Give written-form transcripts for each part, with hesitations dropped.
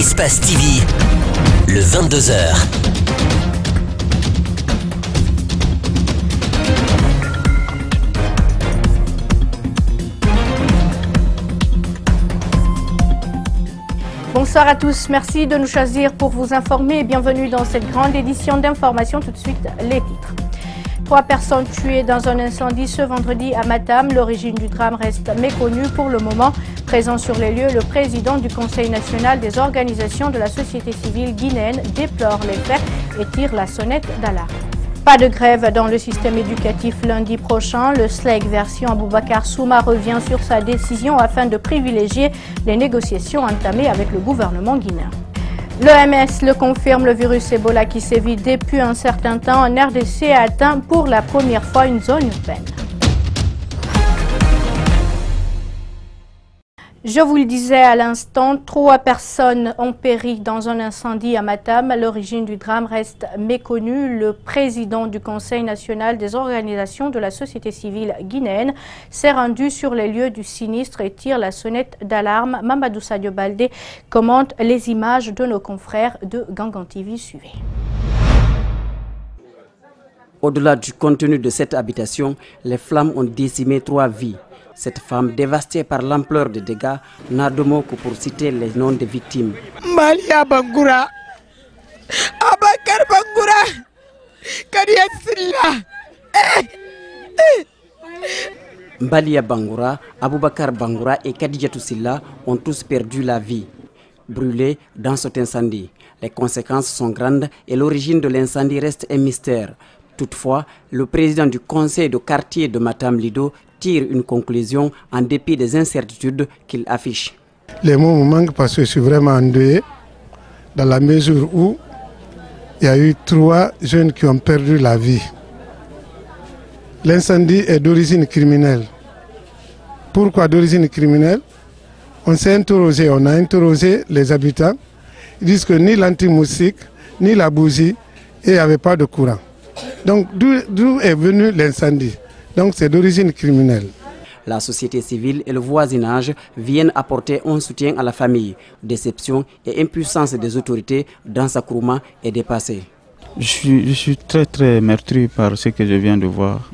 Espace TV, le 22h. Bonsoir à tous, merci de nous choisir pour vous informer et bienvenue dans cette grande édition d'information. Tout de suite, les titres. 3 personnes tuées dans un incendie ce vendredi à Matam. L'origine du drame reste méconnue pour le moment. Présent sur les lieux, le président du Conseil national des organisations de la société civile guinéenne déplore les faits et tire la sonnette d'alarme. Pas de grève dans le système éducatif lundi prochain. Le SLEG version Aboubacar Souma revient sur sa décision afin de privilégier les négociations entamées avec le gouvernement guinéen. L'OMS le confirme, le virus Ebola qui sévit depuis un certain temps en RDC a atteint pour la première fois une zone urbaine. Je vous le disais à l'instant, 3 personnes ont péri dans un incendie à Matam. L'origine du drame reste méconnue. Le président du Conseil national des organisations de la société civile guinéenne s'est rendu sur les lieux du sinistre et tire la sonnette d'alarme. Mamadou Sadio Baldé commente les images de nos confrères de Gangan TV. Suivez. Au-delà du contenu de cette habitation, les flammes ont décimé 3 vies. Cette femme, dévastée par l'ampleur des dégâts, n'a de mots que pour citer les noms des victimes. Malia Bangoura, Abakar Bangoura, Kadia Silla. Mbalia Bangoura, Aboubakar Bangoura et Kadijatou Silla ont tous perdu la vie, brûlés dans cet incendie. Les conséquences sont grandes et l'origine de l'incendie reste un mystère. Toutefois, le président du conseil de quartier de Matam Lido tire une conclusion en dépit des incertitudes qu'il affiche. Les mots me manquent parce que je suis vraiment endeuillé dans la mesure où il y a eu 3 jeunes qui ont perdu la vie. L'incendie est d'origine criminelle. Pourquoi d'origine criminelle? On s'est interrogé, on a interrogé les habitants. Ils disent que ni l'anti-moustique, ni la bougie, et il n'y avait pas de courant. Donc d'où est venu l'incendie? Donc c'est d'origine criminelle. La société civile et le voisinage viennent apporter un soutien à la famille. Déception et impuissance des autorités dans sa Nsakruma est dépassée. Je suis très meurtri par ce que je viens de voir.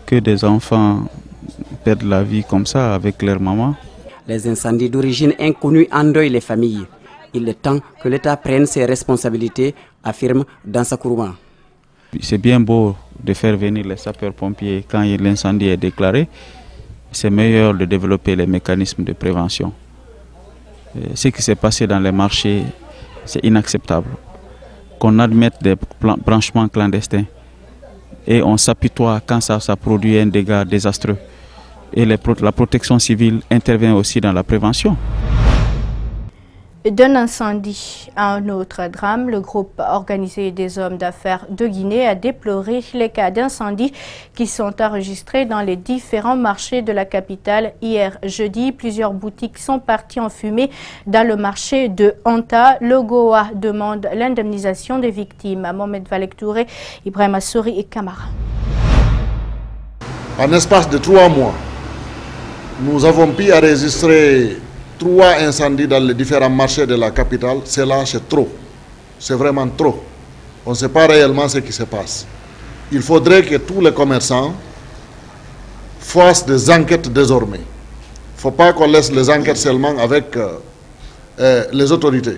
Que des enfants perdent la vie comme ça avec leur maman. Les incendies d'origine inconnue endeuillent les familles. Il est temps que l'État prenne ses responsabilités, affirme dans sa Nsakruma. C'est bien beau de faire venir les sapeurs-pompiers quand l'incendie est déclaré. C'est meilleur de développer les mécanismes de prévention. Ce qui s'est passé dans les marchés, c'est inacceptable. Qu'on admette des branchements clandestins et on s'apitoie quand ça produit un dégât désastreux. Et la protection civile intervient aussi dans la prévention. D'un incendie à un autre drame, le groupe organisé des hommes d'affaires de Guinée a déploré les cas d'incendie qui sont enregistrés dans les différents marchés de la capitale. Hier jeudi, plusieurs boutiques sont parties en fumée dans le marché de Anta. Le GOA demande l'indemnisation des victimes. Mohamed Valek Touré, Ibrahim Assouri et Camara. En espace de 3 mois, nous avons pu enregistrer 3 incendies dans les différents marchés de la capitale. C'est trop. C'est vraiment trop. On ne sait pas réellement ce qui se passe. Il faudrait que tous les commerçants fassent des enquêtes désormais. Il ne faut pas qu'on laisse les enquêtes seulement avec les autorités.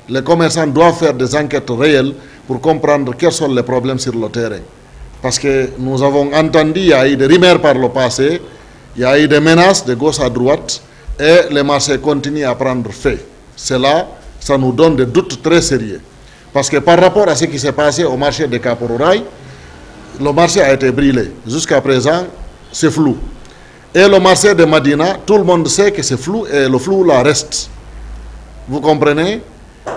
Les commerçants doivent faire des enquêtes réelles pour comprendre quels sont les problèmes sur le terrain. Parce que nous avons entendu, il y a eu des rumeurs par le passé, il y a eu des menaces de gauche à droite, et les marchés continuent à prendre fait. Cela, ça nous donne des doutes très sérieux. Parce que par rapport à ce qui s'est passé au marché de Kaporouraï, le marché a été brûlé. Jusqu'à présent, c'est flou. Et le marché de Madina, tout le monde sait que c'est flou et le flou là reste. Vous comprenez?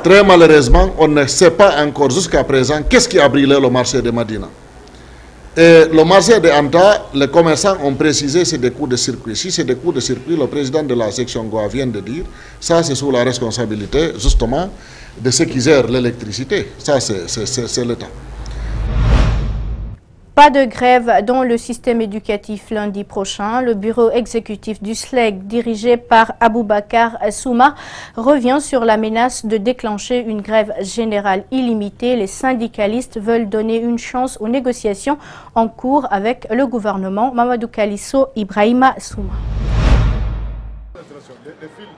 Très malheureusement, on ne sait pas encore jusqu'à présent qu'est-ce qui a brûlé le marché de Madina. Et le marché de Anta, les commerçants ont précisé c'est des coups de circuit. Si c'est des coups de circuit, le président de la section Goa vient de dire, ça c'est sous la responsabilité justement de ceux qui gèrent l'électricité. Ça c'est l'État. Pas de grève dans le système éducatif lundi prochain. Le bureau exécutif du SLEG, dirigé par Aboubakar Souma, revient sur la menace de déclencher une grève générale illimitée. Les syndicalistes veulent donner une chance aux négociations en cours avec le gouvernement. Mamadou Kalisso, Ibrahima Souma.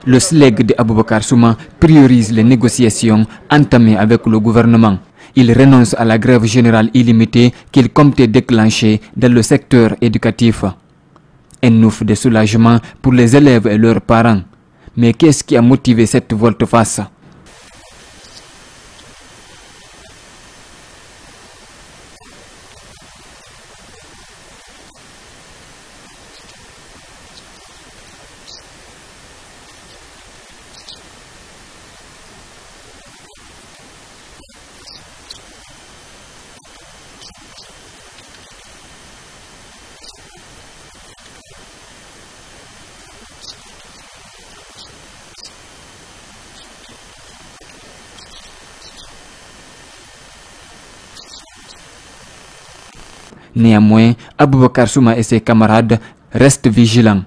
Le SLEG de Aboubakar Souma priorise les négociations entamées avec le gouvernement. Il renonce à la grève générale illimitée qu'il comptait déclencher dans le secteur éducatif. Un ouf de soulagement pour les élèves et leurs parents. Mais qu'est-ce qui a motivé cette volte-face? Néanmoins, Aboubakar Souma et ses camarades restent vigilants,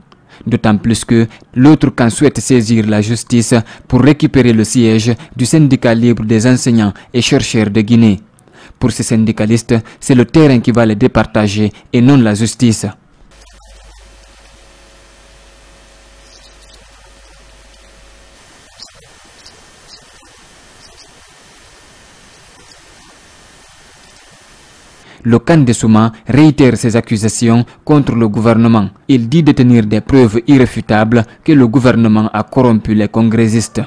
d'autant plus que l'autre camp souhaite saisir la justice pour récupérer le siège du syndicat libre des enseignants et chercheurs de Guinée. Pour ces syndicalistes, c'est le terrain qui va les départager et non la justice. Le camp de Souma réitère ses accusations contre le gouvernement. Il dit détenir des preuves irréfutables que le gouvernement a corrompu les congressistes.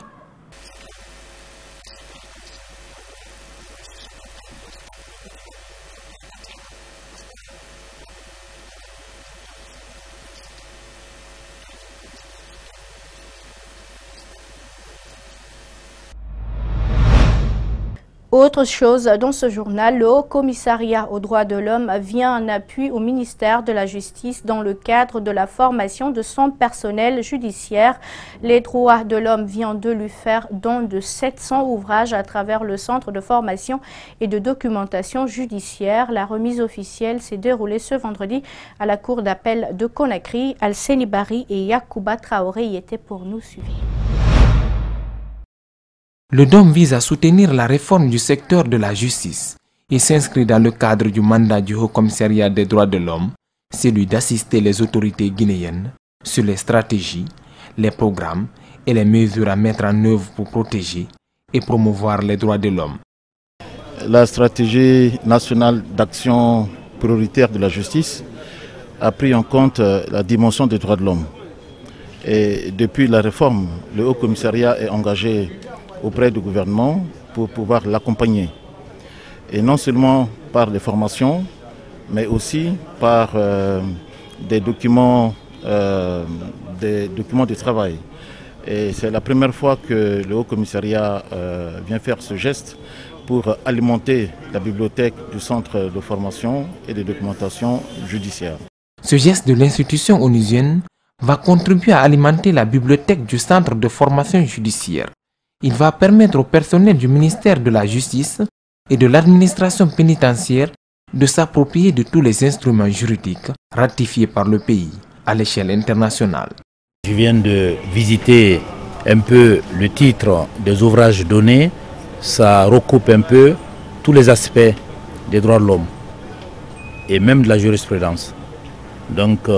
Autre chose dans ce journal, le Haut Commissariat aux droits de l'homme vient en appui au ministère de la Justice dans le cadre de la formation de son personnel judiciaire. Les droits de l'homme viennent de lui faire don de 700 ouvrages à travers le centre de formation et de documentation judiciaire. La remise officielle s'est déroulée ce vendredi à la cour d'appel de Conakry. Alseni Bari et Yacouba Traoré y étaient pour nous suivre. Le DOM vise à soutenir la réforme du secteur de la justice et s'inscrit dans le cadre du mandat du Haut Commissariat des droits de l'homme, celui d'assister les autorités guinéennes sur les stratégies, les programmes et les mesures à mettre en œuvre pour protéger et promouvoir les droits de l'homme. La stratégie nationale d'action prioritaire de la justice a pris en compte la dimension des droits de l'homme. Et depuis la réforme, le Haut Commissariat est engagé auprès du gouvernement pour pouvoir l'accompagner. Et non seulement par des formations, mais aussi par des documents de travail. Et c'est la première fois que le Haut Commissariat vient faire ce geste pour alimenter la bibliothèque du centre de formation et de documentation judiciaire. Ce geste de l'institution onusienne va contribuer à alimenter la bibliothèque du centre de formation judiciaire. Il va permettre au personnel du ministère de la Justice et de l'administration pénitentiaire de s'approprier de tous les instruments juridiques ratifiés par le pays à l'échelle internationale. Je viens de visiter un peu le titre des ouvrages donnés. Ça recoupe un peu tous les aspects des droits de l'homme et même de la jurisprudence. Donc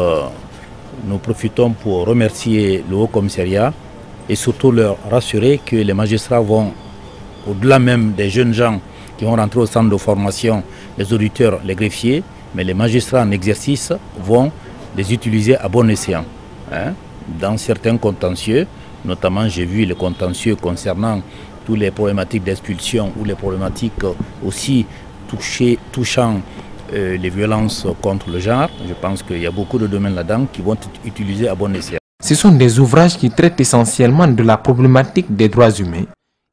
nous profitons pour remercier le Haut Commissariat et surtout leur rassurer que les magistrats vont, au-delà même des jeunes gens qui vont rentrer au centre de formation, les auditeurs, les greffiers, mais les magistrats en exercice vont les utiliser à bon escient. Dans certains contentieux, notamment j'ai vu les contentieux concernant toutes les problématiques d'expulsion ou les problématiques aussi touchant les violences contre le genre. Je pense qu'il y a beaucoup de domaines là-dedans qui vont être utilisés à bon escient. Ce sont des ouvrages qui traitent essentiellement de la problématique des droits humains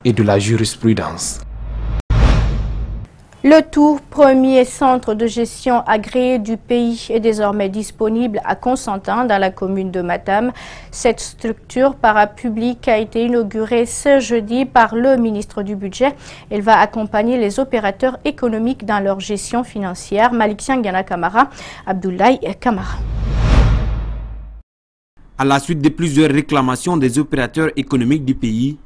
et de la jurisprudence. Le tout premier centre de gestion agréé du pays est désormais disponible à Constantin, dans la commune de Matam. Cette structure parapublique a été inaugurée ce jeudi par le ministre du Budget. Elle va accompagner les opérateurs économiques dans leur gestion financière. Malik Siangana Kamara, Abdoulaye Kamara. À la suite de plusieurs réclamations des opérateurs économiques du pays,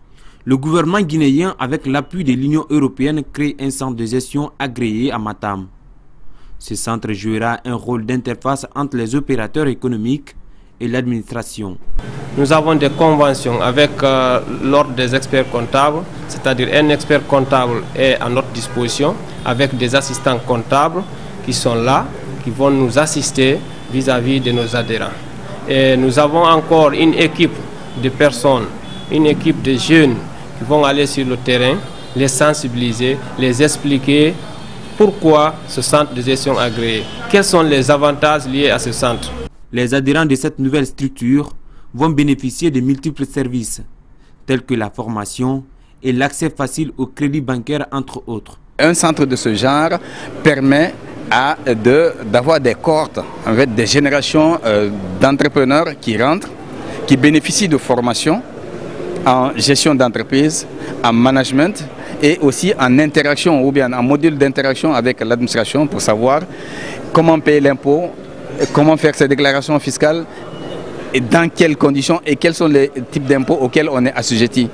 le gouvernement guinéen, avec l'appui de l'Union européenne, crée un centre de gestion agréé à Matam. Ce centre jouera un rôle d'interface entre les opérateurs économiques et l'administration. Nous avons des conventions avec l'ordre des experts comptables, c'est-à-dire un expert comptable est à notre disposition avec des assistants comptables qui sont là, qui vont nous assister vis-à-vis de nos adhérents. Et nous avons encore une équipe de personnes, une équipe de jeunes qui vont aller sur le terrain, les sensibiliser, les expliquer pourquoi ce centre de gestion agréé, quels sont les avantages liés à ce centre. Les adhérents de cette nouvelle structure vont bénéficier de multiples services, tels que la formation et l'accès facile au crédit bancaire, entre autres. Un centre de ce genre permet d'avoir des cohortes, en fait, des générations d'entrepreneurs qui rentrent, qui bénéficient de formation en gestion d'entreprise, en management et aussi en interaction ou bien en module d'interaction avec l'administration pour savoir comment payer l'impôt, comment faire ses déclarations fiscales et dans quelles conditions et quels sont les types d'impôts auxquels on est assujetti.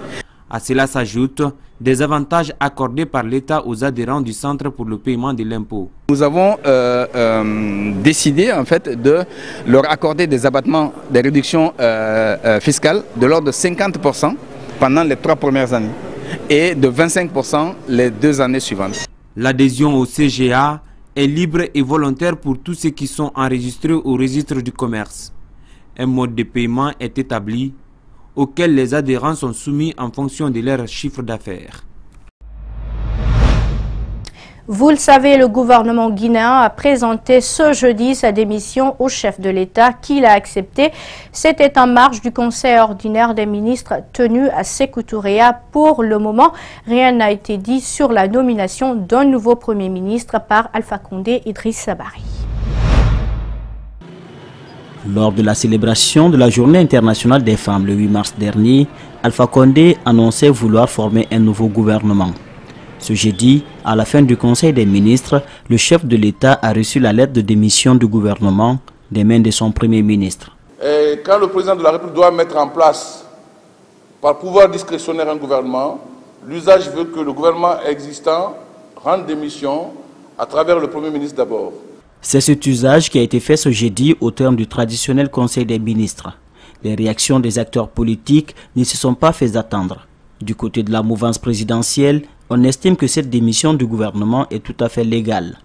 À cela s'ajoutent des avantages accordés par l'État aux adhérents du centre pour le paiement de l'impôt. Nous avons décidé en fait de leur accorder des abattements, des réductions fiscales de l'ordre de 50% pendant les 3 premières années et de 25% les 2 années suivantes. L'adhésion au CGA est libre et volontaire pour tous ceux qui sont enregistrés au registre du commerce. Un mode de paiement est établi auquel les adhérents sont soumis en fonction de leur chiffre d'affaires. Vous le savez, le gouvernement guinéen a présenté ce jeudi sa démission au chef de l'État qui l'a accepté. C'était en marge du conseil ordinaire des ministres tenu à Sékou Touréa. Pour le moment, rien n'a été dit sur la nomination d'un nouveau Premier ministre par Alpha Condé Idriss Sabari. Lors de la célébration de la Journée internationale des femmes le 8 mars dernier, Alpha Condé annonçait vouloir former un nouveau gouvernement. Ce jeudi, à la fin du Conseil des ministres, le chef de l'État a reçu la lettre de démission du gouvernement des mains de son Premier ministre. Et quand le président de la République doit mettre en place, par pouvoir discrétionnaire, un gouvernement, l'usage veut que le gouvernement existant rende démission à travers le Premier ministre d'abord. C'est cet usage qui a été fait ce jeudi au terme du traditionnel Conseil des ministres. Les réactions des acteurs politiques ne se sont pas fait attendre. Du côté de la mouvance présidentielle, on estime que cette démission du gouvernement est tout à fait légale.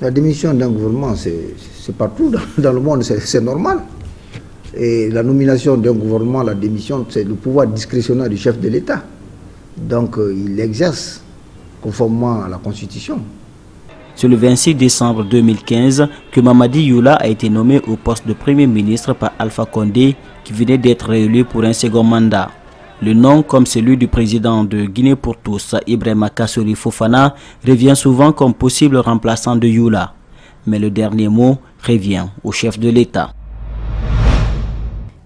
La démission d'un gouvernement, c'est partout dans le monde, c'est normal. Et la nomination d'un gouvernement, la démission, c'est le pouvoir discrétionnaire du chef de l'État. Donc il exerce conformément à la Constitution. C'est le 26 décembre 2015 que Mamadi Youla a été nommé au poste de Premier ministre par Alpha Condé, qui venait d'être réélu pour un second mandat. Le nom, comme celui du président de Guinée pour tous, Ibrahima Kassori Fofana, revient souvent comme possible remplaçant de Youla. Mais le dernier mot revient au chef de l'État.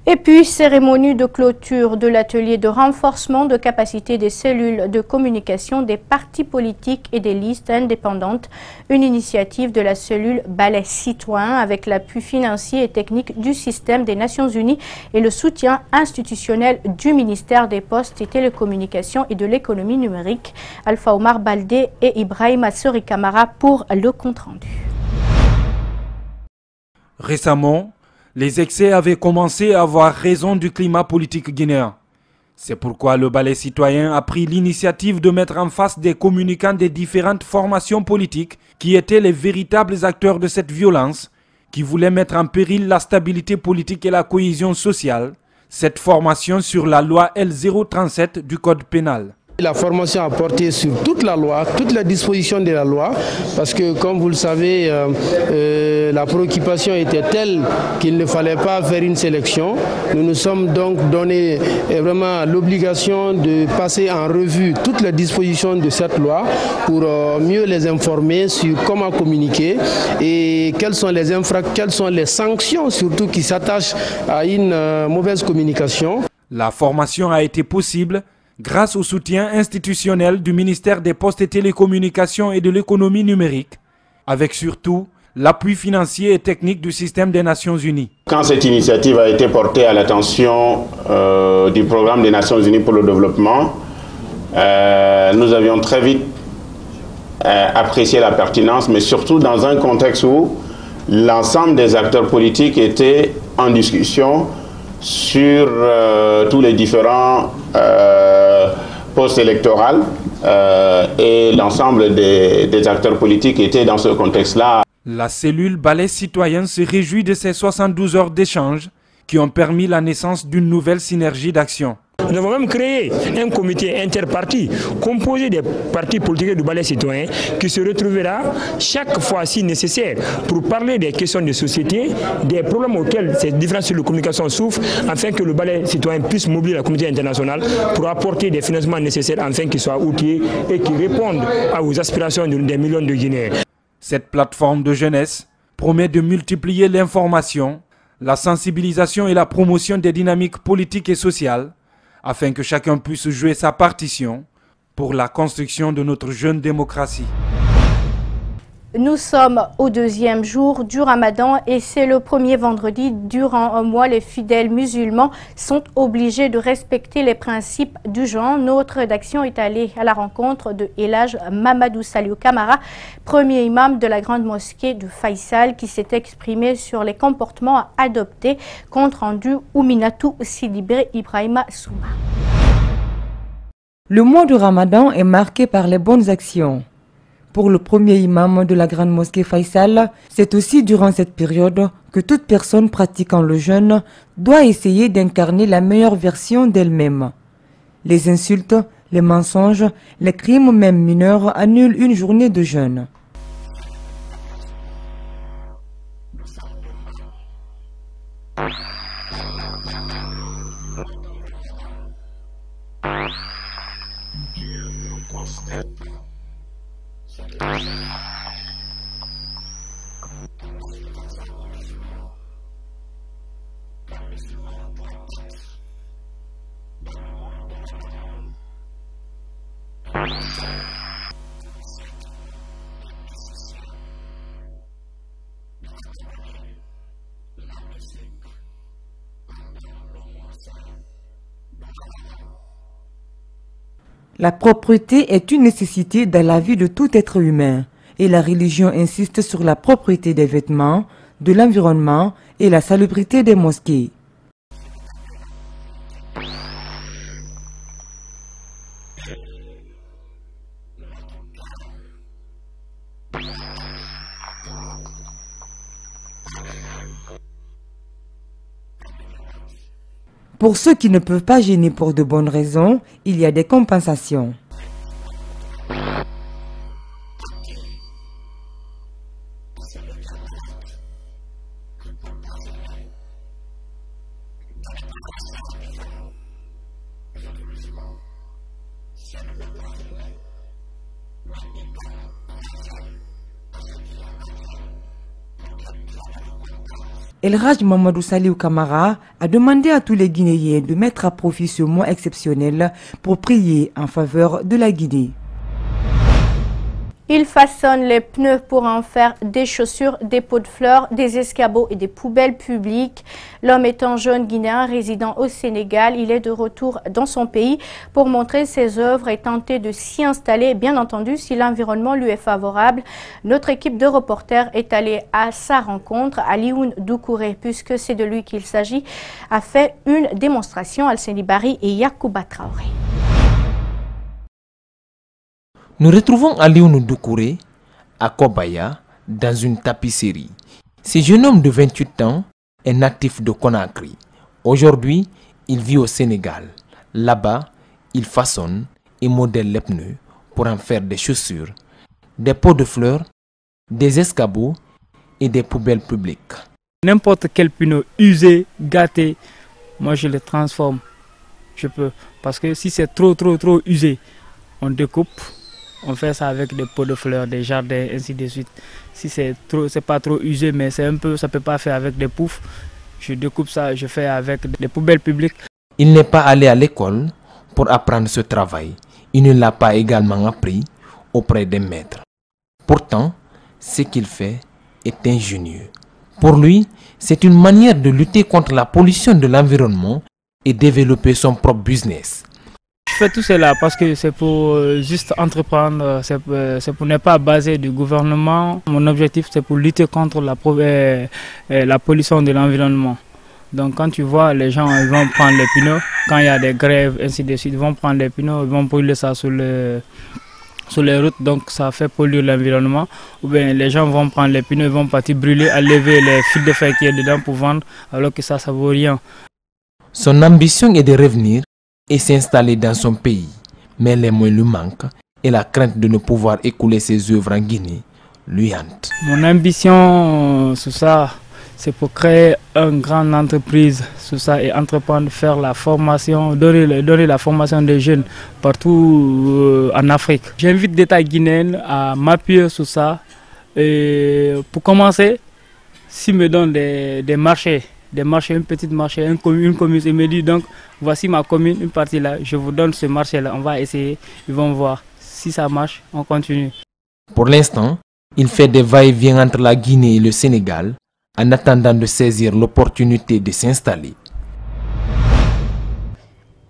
Et puis, cérémonie de clôture de l'atelier de renforcement de capacité des cellules de communication des partis politiques et des listes indépendantes, une initiative de la cellule Balai Citoyen avec l'appui financier et technique du système des Nations Unies et le soutien institutionnel du ministère des Postes et Télécommunications et de l'économie numérique. Alpha Omar Baldé et Ibrahima Sori Kamara pour le compte-rendu. Récemment, les excès avaient commencé à avoir raison du climat politique guinéen. C'est pourquoi le Balai Citoyen a pris l'initiative de mettre en face des communicants des différentes formations politiques qui étaient les véritables acteurs de cette violence, qui voulaient mettre en péril la stabilité politique et la cohésion sociale, cette formation sur la loi L037 du Code pénal. La formation a porté sur toute la loi, toutes les dispositions de la loi, parce que comme vous le savez, la préoccupation était telle qu'il ne fallait pas faire une sélection. Nous nous sommes donc donné vraiment l'obligation de passer en revue toutes les dispositions de cette loi pour mieux les informer sur comment communiquer et quelles sont les sanctions surtout qui s'attachent à une mauvaise communication. La formation a été possible grâce au soutien institutionnel du ministère des Postes et Télécommunications et de l'économie numérique, avec surtout l'appui financier et technique du système des Nations Unies. Quand cette initiative a été portée à l'attention du programme des Nations Unies pour le développement, nous avions très vite apprécié la pertinence, mais surtout dans un contexte où l'ensemble des acteurs politiques étaient en discussion sur tous les différents postes électoraux et l'ensemble des acteurs politiques étaient dans ce contexte-là. La cellule Balai Citoyen se réjouit de ces 72 heures d'échange qui ont permis la naissance d'une nouvelle synergie d'action. Nous avons même créé un comité interparti composé des partis politiques du Balai Citoyen qui se retrouvera chaque fois si nécessaire pour parler des questions de société, des problèmes auxquels ces différentes cellules de communication souffrent, afin que le Balai Citoyen puisse mobiliser la communauté internationale pour apporter des financements nécessaires afin qu'ils soient outillés et qu'ils répondent aux aspirations des millions de Guinéens. Cette plateforme de jeunesse promet de multiplier l'information, la sensibilisation et la promotion des dynamiques politiques et sociales, afin que chacun puisse jouer sa partition pour la construction de notre jeune démocratie. Nous sommes au deuxième jour du Ramadan et c'est le premier vendredi. Durant un mois, les fidèles musulmans sont obligés de respecter les principes du jeûne. Notre rédaction est allée à la rencontre de El Hadj Mamadou Saliou Camara, premier imam de la grande mosquée de Faisal, qui s'est exprimé sur les comportements à adopter. Compte rendu Ouminatou Sidibé Ibrahima Souma. Le mois du Ramadan est marqué par les bonnes actions. Pour le premier imam de la grande mosquée Faisal, c'est aussi durant cette période que toute personne pratiquant le jeûne doit essayer d'incarner la meilleure version d'elle-même. Les insultes, les mensonges, les crimes même mineurs annulent une journée de jeûne. La propreté est une nécessité dans la vie de tout être humain et la religion insiste sur la propreté des vêtements, de l'environnement et la salubrité des mosquées. Pour ceux qui ne peuvent pas jeûner pour de bonnes raisons, il y a des compensations. El Hadj Mamadou Saliou Camara a demandé à tous les Guinéens de mettre à profit ce mois exceptionnel pour prier en faveur de la Guinée. Il façonne les pneus pour en faire des chaussures, des pots de fleurs, des escabeaux et des poubelles publiques. L'homme est un jeune Guinéen résidant au Sénégal. Il est de retour dans son pays pour montrer ses œuvres et tenter de s'y installer, bien entendu, si l'environnement lui est favorable. Notre équipe de reporters est allée à sa rencontre. Alioune Doucouré, puisque c'est de lui qu'il s'agit, a fait une démonstration. Alseni Bari et Yacouba Traoré. Nous retrouvons Alioune Doucouré à Kobaya dans une tapisserie. Ce jeune homme de 28 ans est natif de Conakry. Aujourd'hui, il vit au Sénégal. Là-bas, il façonne et modèlent les pneus pour en faire des chaussures, des pots de fleurs, des escabeaux et des poubelles publiques. N'importe quel pneu usé, gâté, moi je le transforme. Je peux. Parce que si c'est trop usé, on découpe, on fait ça avec des pots de fleurs, des jardins, ainsi de suite. Si c'est pas trop usé, mais c'est un peu, ça peut pas faire avec des poufs, je découpe ça, je fais avec des poubelles publiques. Il n'est pas allé à l'école pour apprendre ce travail. Il ne l'a pas également appris auprès des maîtres. Pourtant, ce qu'il fait est ingénieux. Pour lui, c'est une manière de lutter contre la pollution de l'environnement et développer son propre business. Je fais tout cela parce que c'est pour juste entreprendre, c'est pour ne pas baser du gouvernement. Mon objectif, c'est pour lutter contre la pollution de l'environnement. Donc quand tu vois, les gens ils vont prendre les pneus, quand il y a des grèves, ainsi de suite, ils vont prendre les pneus, ils vont brûler ça sur les routes, donc ça fait polluer l'environnement. Ou bien les gens vont prendre les pneus, ils vont partir brûler, enlever les fils de fer qui est dedans pour vendre, alors que ça ne vaut rien. Son ambition est de revenir et s'installer dans son pays. Mais les moyens lui manquent et la crainte de ne pouvoir écouler ses œuvres en Guinée lui hante. Mon ambition, c'est ça. C'est pour créer une grande entreprise sur ça et entreprendre, faire la formation, donner la formation des jeunes partout en Afrique. J'invite l'État guinéen à m'appuyer sur ça. Et pour commencer, s'il me donne des marchés, un petit marché, une commune, il me dit donc voici ma commune, une partie là, je vous donne ce marché-là, on va essayer, ils vont voir. Si ça marche, on continue. Pour l'instant, il fait des va-et-vient entre la Guinée et le Sénégal, en attendant de saisir l'opportunité de s'installer.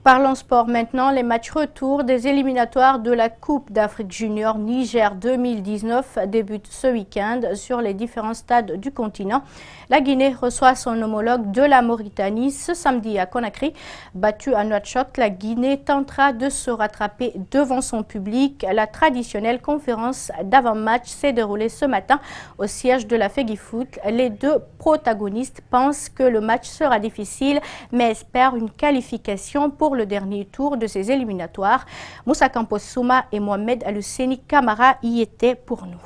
Parlons sport maintenant. Les matchs retour des éliminatoires de la Coupe d'Afrique Junior Niger 2019 débutent ce week-end sur les différents stades du continent. La Guinée reçoit son homologue de la Mauritanie ce samedi à Conakry. Battue à Nouakchott, la Guinée tentera de se rattraper devant son public. La traditionnelle conférence d'avant-match s'est déroulée ce matin au siège de la FEGIFOOT. Les deux protagonistes pensent que le match sera difficile mais espèrent une qualification pour le dernier tour de ces éliminatoires. Moussa Campos Souma et Mohamed Aluseni Kamara y étaient pour nous.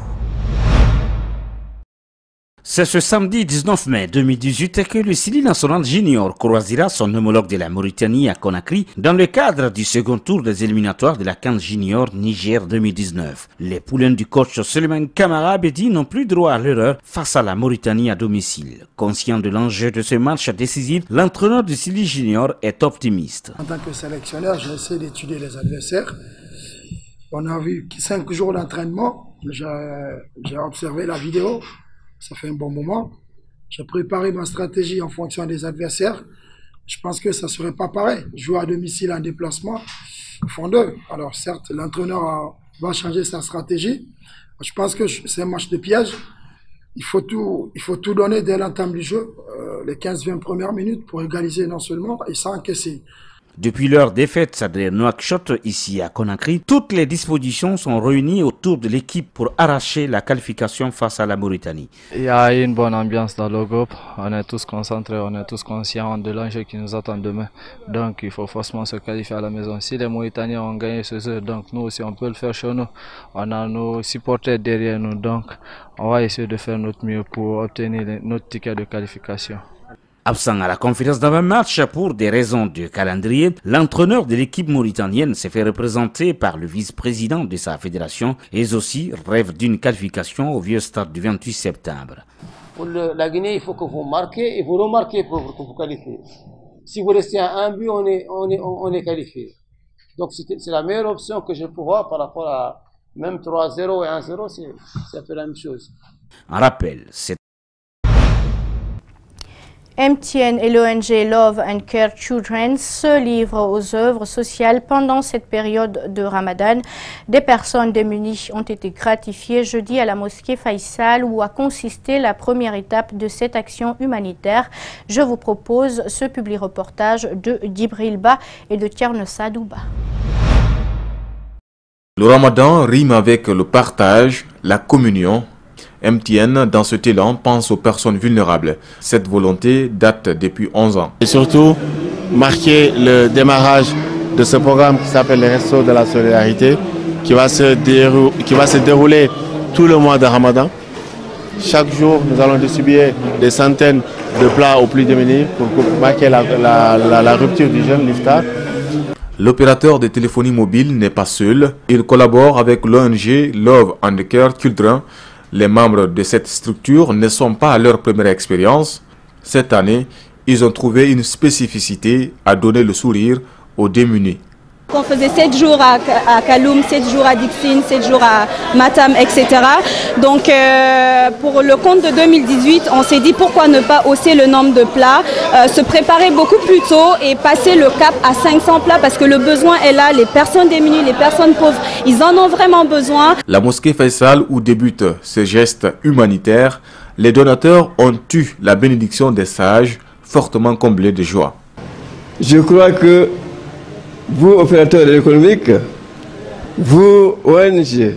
C'est ce samedi 19 mai 2018 que le Sili National Junior croisera son homologue de la Mauritanie à Conakry dans le cadre du second tour des éliminatoires de la CAN Junior Niger 2019. Les poulains du coach Suleiman Kamara Abedi n'ont plus droit à l'erreur face à la Mauritanie à domicile. Conscient de l'enjeu de ce match décisif, l'entraîneur du Sili Junior est optimiste. En tant que sélectionneur, j'essaie d'étudier les adversaires. On a vu 5 jours d'entraînement, j'ai observé la vidéo. Ça fait un bon moment. J'ai préparé ma stratégie en fonction des adversaires. Je pense que ça ne serait pas pareil. Jouer à domicile en déplacement, font deux. Alors certes, l'entraîneur va changer sa stratégie. Je pense que c'est un match de piège. Il faut tout donner dès l'entame du jeu, les 15-20 premières minutes pour égaliser non seulement et sans encaisser. Depuis leur défaite de Nouakchott ici à Conakry, toutes les dispositions sont réunies autour de l'équipe pour arracher la qualification face à la Mauritanie. Il y a une bonne ambiance dans le groupe, on est tous concentrés, on est tous conscients de l'enjeu qui nous attend demain. Donc il faut forcément se qualifier à la maison. Si les Mauritaniens ont gagné ce jeu, donc nous aussi on peut le faire chez nous. On a nos supporters derrière nous, donc on va essayer de faire notre mieux pour obtenir notre ticket de qualification. Absent à la conférence d'avant-match pour des raisons de calendrier, l'entraîneur de l'équipe mauritanienne s'est fait représenter par le vice-président de sa fédération et aussi rêve d'une qualification au vieux stade du 28 septembre. Pour la Guinée, il faut que vous marquez et vous remarquez pour vous qualifier. Si vous restez à un but, on est qualifié. Donc c'est la meilleure option que je peux voir par rapport à même 3-0 et 1-0, c'est un peu la même chose. En rappel, c'est MTN et l'ONG Love and Care Children se livrent aux œuvres sociales pendant cette période de Ramadan. Des personnes démunies ont été gratifiées jeudi à la mosquée Faisal où a consisté la première étape de cette action humanitaire. Je vous propose ce publi-reportage de Djibril Ba et de Tierno Sadouba. Le Ramadan rime avec le partage, la communion. MTN, dans cet élan, pense aux personnes vulnérables. Cette volonté date depuis 11 ans. Et surtout, marquer le démarrage de ce programme qui s'appelle les Restos de la Solidarité, qui va se dérouler tout le mois de Ramadan. Chaque jour, nous allons distribuer des centaines de plats aux plus démunis pour marquer la rupture du jeûne, l'iftar. L'opérateur de téléphonie mobile n'est pas seul. Il collabore avec l'ONG Love and Care Children. Les membres de cette structure ne sont pas à leur première expérience. Cette année, ils ont trouvé une spécificité à donner le sourire aux démunis. On faisait 7 jours à Kaloum, 7 jours à Dixine, 7 jours à Matam, etc. Donc pour le compte de 2018, on s'est dit pourquoi ne pas hausser le nombre de plats, se préparer beaucoup plus tôt et passer le cap à 500 plats parce que le besoin est là, les personnes démunies, les personnes pauvres, ils en ont vraiment besoin. La mosquée Faisal où débute ce geste humanitaire, les donateurs ont eu la bénédiction des sages, fortement comblés de joie. Je crois que vous, opérateurs économiques, vous, ONG,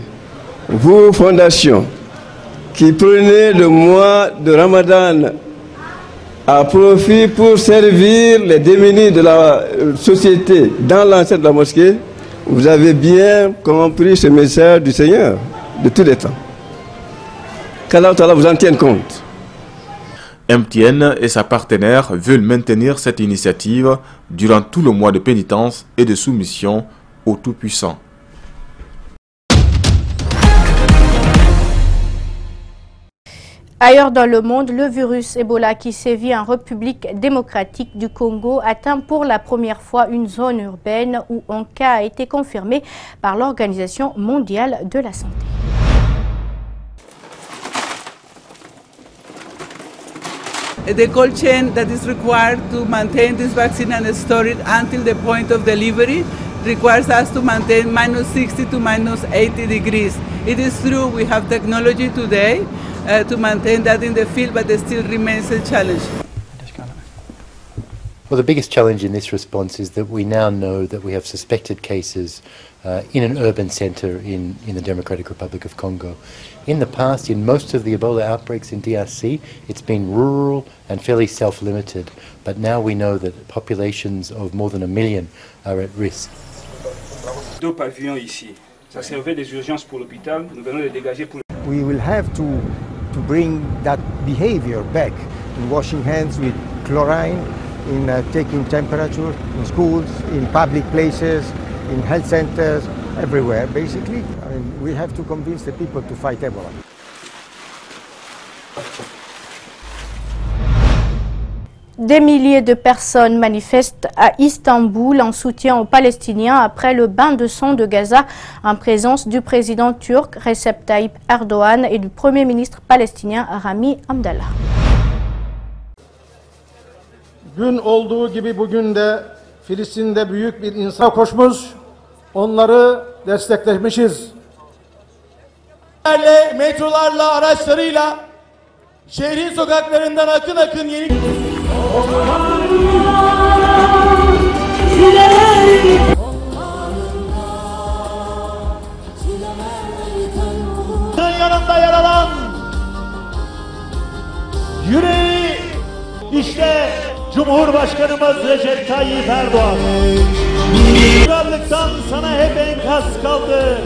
vous, fondations, qui prenez le mois de Ramadan à profit pour servir les démunis de la société dans l'enceinte de la mosquée, vous avez bien compris ce message du Seigneur de tous les temps. Qu'Allah vous en tienne compte. MTN et sa partenaire veulent maintenir cette initiative durant tout le mois de pénitence et de soumission au Tout-Puissant. Ailleurs dans le monde, le virus Ebola qui sévit en République démocratique du Congo atteint pour la première fois une zone urbaine où un cas a été confirmé par l'Organisation mondiale de la santé. The cold chain that is required to maintain this vaccine and store it until the point of delivery requires us to maintain -60 to -80 degrees. It is true we have technology today to maintain that in the field, but it still remains a challenge. Well, the biggest challenge in this response is that we now know that we have suspected cases in an urban centre in the Democratic Republic of Congo. In the past, in most of the Ebola outbreaks in DRC, it's been rural and fairly self-limited. But now we know that populations of more than 1 million are at risk. 2 pavillons ici. Ça servait des urgences pour l'hôpital. Nous venons de dégager pour... We will have to bring that behavior back in washing hands with chlorine, in taking temperature in schools, in public places, in health centers, everywhere basically. I mean, we have to convince the people to fight Ebola. Des milliers de personnes manifestent à Istanbul en soutien aux Palestiniens après le bain de sang de Gaza en présence du président turc Recep Tayyip Erdoğan et du premier ministre palestinien Rami Abdallah. Dün olduğu gibi bugün de Filistin'de büyük bir insan koşmuş, onları desteklemişiz. Metrolarla, araçlarıyla şehrin sokaklarından akın akın yeni... yanında yer alan yüreği işte Cumhurbaşkanımız Recep Tayyip Erdoğan. Krallıktan sana hep enkaz kaldı.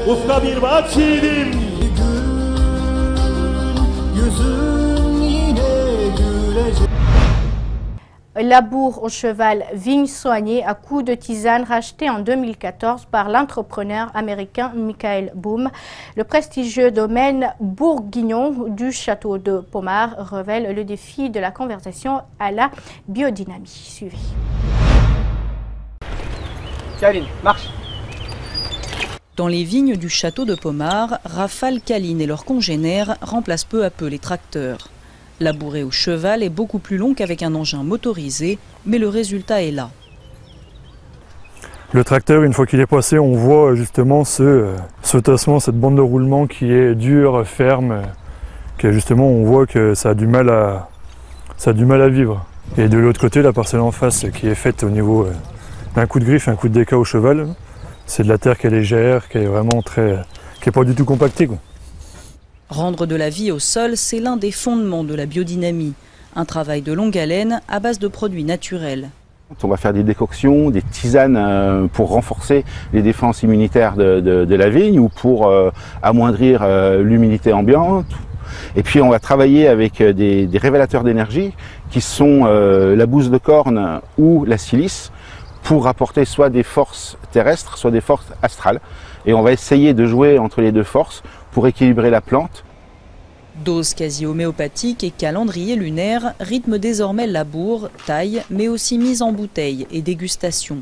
Ufka bir bak şiirim. Yüzün yine gülecek. Labour au cheval vigne soignée à coups de tisane racheté en 2014 par l'entrepreneur américain Michael Boom. Le prestigieux domaine bourguignon du château de Pommard révèle le défi de la conversion à la biodynamie. Suivez. Caline, marche. Dans les vignes du château de Pommard, Rafale Caline et leurs congénères remplacent peu à peu les tracteurs. Labourer au cheval est beaucoup plus long qu'avec un engin motorisé, mais le résultat est là. Le tracteur, une fois qu'il est passé, on voit justement ce tassement, cette bande de roulement qui est dure, ferme, que justement on voit que ça a du mal à vivre. Et de l'autre côté, la parcelle en face qui est faite au niveau d'un coup de griffe, un coup de déca au cheval, c'est de la terre qui est légère, qui est vraiment qui est pas du tout compactée, quoi. Rendre de la vie au sol, c'est l'un des fondements de la biodynamie. Un travail de longue haleine à base de produits naturels. On va faire des décoctions, des tisanes pour renforcer les défenses immunitaires de la vigne ou pour amoindrir l'humidité ambiante. Et puis on va travailler avec des révélateurs d'énergie qui sont la bouse de corne ou la silice pour apporter soit des forces terrestres, soit des forces astrales. Et on va essayer de jouer entre les deux forces pour équilibrer la plante. Dose quasi homéopathique et calendrier lunaire rythment désormais labour, taille, mais aussi mise en bouteille et dégustation.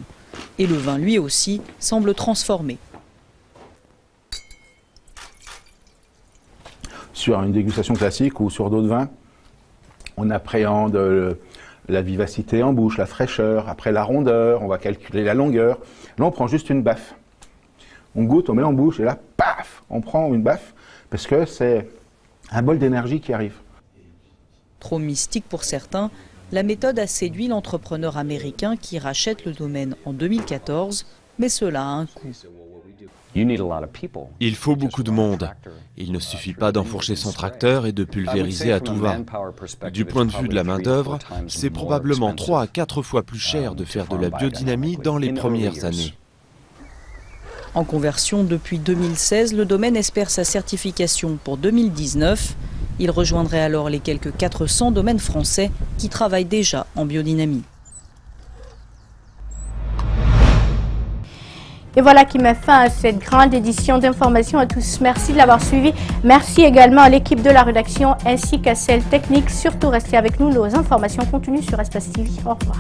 Et le vin, lui aussi, semble transformé. Sur une dégustation classique ou sur d'autres vins, on appréhende la vivacité en bouche, la fraîcheur, après la rondeur, on va calculer la longueur. Là, on prend juste une baffe. On goûte, on met en bouche et là, paf, on prend une baffe parce que c'est un bol d'énergie qui arrive. Trop mystique pour certains, la méthode a séduit l'entrepreneur américain qui rachète le domaine en 2014, mais cela a un coût. Il faut beaucoup de monde. Il ne suffit pas d'enfourcher son tracteur et de pulvériser à tout va. Du point de vue de la main-d'œuvre, c'est probablement 3 à 4 fois plus cher de faire de la biodynamie dans les premières années. En conversion depuis 2016, le domaine espère sa certification pour 2019. Il rejoindrait alors les quelques 400 domaines français qui travaillent déjà en biodynamie. Et voilà qui met fin à cette grande édition d'information à tous. Merci de l'avoir suivi. Merci également à l'équipe de la rédaction ainsi qu'à celle technique. Surtout restez avec nous, nos informations continuent sur Espace TV. Au revoir.